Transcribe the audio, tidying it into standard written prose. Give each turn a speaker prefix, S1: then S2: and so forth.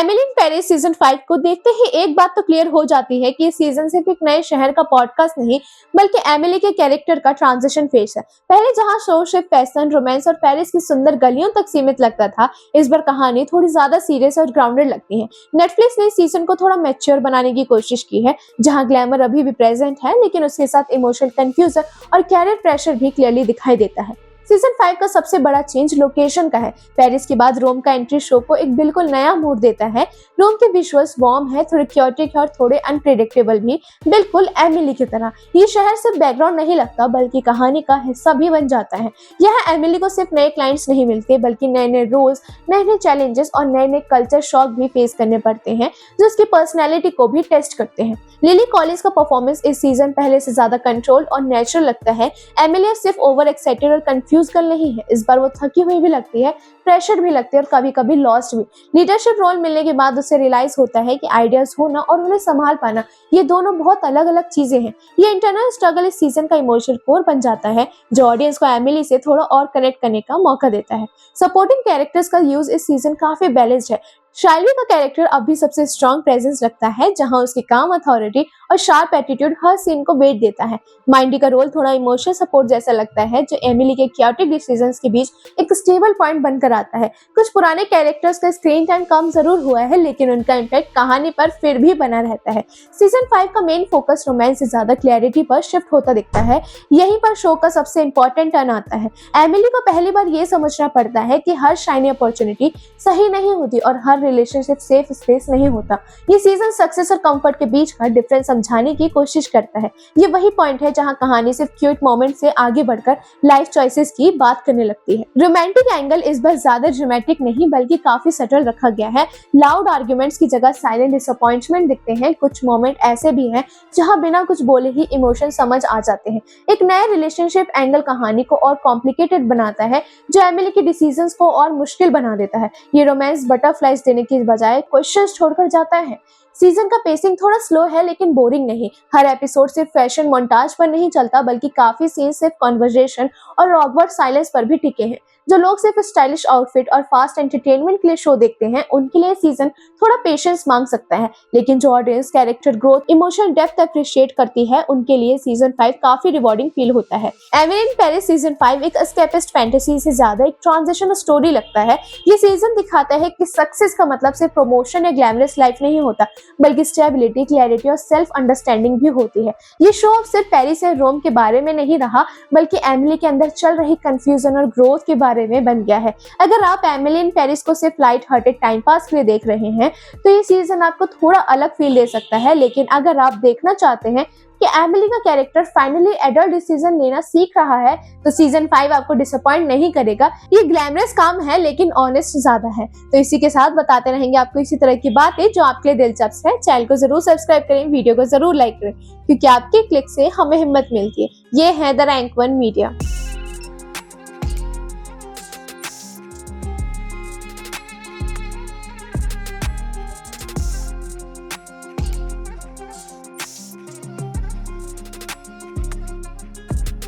S1: Emily in Paris season 5 को देखते ही एक बात तो क्लियर हो जाती है कि इस सीजन सिर्फ एक नए शहर का पॉडकास्ट नहीं बल्कि एमिली के कैरेक्टर का ट्रांजिशन फेज है। पहले जहां शो सिर्फ फैशन, रोमांस और पेरिस की सुंदर गलियों तक सीमित लगता था, इस बार कहानी थोड़ी ज्यादा सीरियस और ग्राउंडेड लगती है। नेटफ्लिक्स ने इस सीजन को थोड़ा मैच्योर बनाने की कोशिश की है, जहां ग्लैमर अभी भी प्रेजेंट है लेकिन उसके साथ इमोशनल कंफ्यूजन और कैरियर प्रेशर भी क्लियरली दिखाई देता है। सीजन 5 का सबसे बड़ा चेंज लोकेशन का है। पेरिस के बाद रोम का एंट्री शो को एक बिल्कुल नया मूड देता है। रोम के विजुअल्स वार्म है, थोड़े क्योटिक और थोड़े अनप्रेडिक्टेबल भी, बिल्कुल एमिली की तरह। ये शहर सिर्फ बैकग्राउंड नहीं लगता बल्कि कहानी का हिस्सा भी बन जाता है। यहाँ एमिली को सिर्फ नए क्लाइंट्स नहीं मिलते बल्कि नए नए रोल्स, नए नए चैलेंजेस और नए नए कल्चर शॉक भी फेस करने पड़ते हैं जो उसकी पर्सनैलिटी को भी टेस्ट करते हैं। लिली कॉलिंस का परफॉर्मेंस इस सीजन पहले से ज्यादा कंट्रोल और नेचुरल लगता है। एमिली सिर्फ ओवर एक्साइटेड और कंफ्यूज कर नहीं है, इस बार वो थकी हुई भी लगती है, प्रेशर भी लगती है और कभी कभी लॉस्ट भी। लीडरशिप रोल मिलने के बाद उसे रियलाइज होता है कि आइडियाज होना और उन्हें संभाल पाना, ये दोनों बहुत अलग अलग चीजें हैं। ये इंटरनल स्ट्रगल इस सीजन का इमोशनल कोर बन जाता है जो ऑडियंस को एमिली से थोड़ा और कनेक्ट करने का मौका देता है। सपोर्टिंग कैरेक्टर्स का यूज इस सीजन काफी बैलेंस्ड है। शाइली का कैरेक्टर अब भी सबसे स्ट्रॉन्ग प्रेजेंस रखता है, जहां उसकी काम अथॉरिटी और शार्प एटीट्यूड हर सीन को वेट देता है। माइंडी का रोल थोड़ा इमोशनल सपोर्ट जैसा लगता है जो एमिली के क्योटिक डिसीजंस के बीच एक स्टेबल पॉइंट बनकर आता है। कुछ पुराने कैरेक्टर्स का स्क्रीन टाइम कम जरूर हुआ है लेकिन उनका इम्पैक्ट कहानी पर फिर भी बना रहता है। सीजन 5 का मेन फोकस रोमांस से ज्यादा क्लैरिटी पर शिफ्ट होता दिखता है। यहीं पर शो का सबसे इंपॉर्टेंट टर्न आता है। एमिली को पहली बार ये समझना पड़ता है कि हर शाइनी अपॉर्चुनिटी सही नहीं होती और हर रिलेशनशिप सेफ स्पेस नहीं होता। ये सीजन सक्सेस और कंफर्ट के बीच का डिफरेंस समझाने की कोशिश करता है। ये वही पॉइंट है जहां कहानी सिर्फ क्यूट मोमेंट से आगे बढ़कर लाइफ चॉइसेस की बात करने लगती है। रोमांटिक एंगल इस बार ज्यादा ड्रामेटिक नहीं बल्कि काफी सटल रखा गया है। लाउड आर्ग्यूमेंट्स की जगह साइलेंट डिसअपॉइंटमेंट दिखते हैं। कुछ मोमेंट ऐसे भी हैं जहां बिना कुछ बोले ही इमोशन समझ आ जाते हैं। एक नया रिलेशनशिप एंगल कहानी को और कॉम्प्लिकेटेड बनाता है जो एमिली के डिसीजंस को और मुश्किल बना देता है। ये रोमांस बटरफ्लाइज देने की बजाय क्वेश्चंस छोड़कर जाता है। सीजन का पेसिंग थोड़ा स्लो है लेकिन बोरिंग नहीं। हर एपिसोड सिर्फ फैशन मोन्टाज पर नहीं चलता बल्कि काफी सीन सिर्फ कन्वर्सेशन और ऑकवर्ड साइलेंस पर भी टिके हैं। जो लोग सिर्फ स्टाइलिश आउटफिट और फास्ट एंटरटेनमेंट के लिए शो देखते हैं उनके लिए सीजन थोड़ा पेशेंस मांग सकता है, लेकिन जो audience character growth, emotional depth appreciate करती है उनके लिए सीजन 5 काफी रिवॉर्डिंग फील होता है। एमिली इन पेरिस सीजन 5 एक एस्केपिस्ट फैंटेसी से ज्यादा एक ट्रांजिशन स्टोरी लगता है। ये सीजन दिखाता है कि सक्सेस का मतलब सिर्फ प्रमोशन या ग्लैमरस लाइफ नहीं होता बल्कि स्टेबिलिटी, क्लैरिटी और सेल्फ अंडरस्टैंडिंग भी होती है। ये शो अब सिर्फ पेरिस या रोम के बारे में नहीं रहा बल्कि एमिली के अंदर चल रही कंफ्यूजन और ग्रोथ के बारे में बन गया है। अगर आप एमिली इन पेरिस को सिर्फ लाइट हार्टेड टाइम पास के लिए देख रहे हैं तो ये सीजन आपको थोड़ा अलग फील दे सकता है, लेकिन अगर आप देखना चाहते हैं कि एमिली का कैरेक्टर फाइनली एडल्ट डिसीजन लेना सीख रहा है तो सीजन 5 आपको डिसअपॉइंट नहीं करेगा। ये ग्लैमरस काम है लेकिन ऑनेस्ट ज्यादा है। तो इसी के साथ बताते रहेंगे आपको इसी तरह की बातें जो आपके लिए दिलचस्प है। चैनल को जरूर सब्सक्राइब करें, वीडियो को जरूर लाइक करें क्योंकि आपके क्लिक से हमें हिम्मत मिलती है। ये है द रैंक 1 मीडिया।